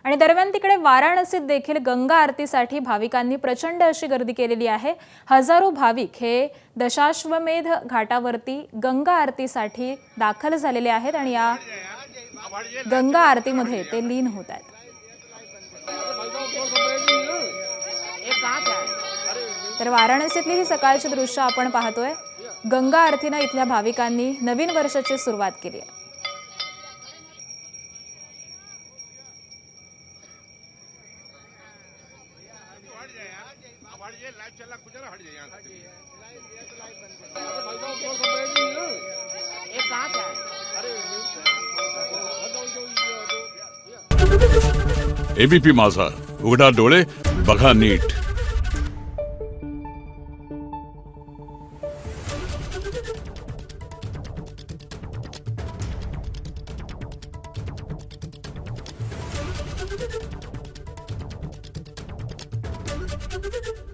आणि दरम्यान तिकडे वाराणसीत देखील गंगा आरतीसाठी भाविकांनी प्रचंड अशी गर्दी केलेली आहे। हजारो भाविक हे दशाश्वमेध घाटावरती गंगा आरतीसाठी दाखल झालेले आहेत आणि या गंगा आरतीमध्ये ते लीन होत आहेत। तर वाराणसीतली ही सकाळची दृश्य आपण पाहतोय। गंगा आरतीने इथल्या भाविकांनी नवीन वर्षाची सुरुवात केली आहे। एबीपी माझा, उघडा डोळे बघा नीट। Thank you.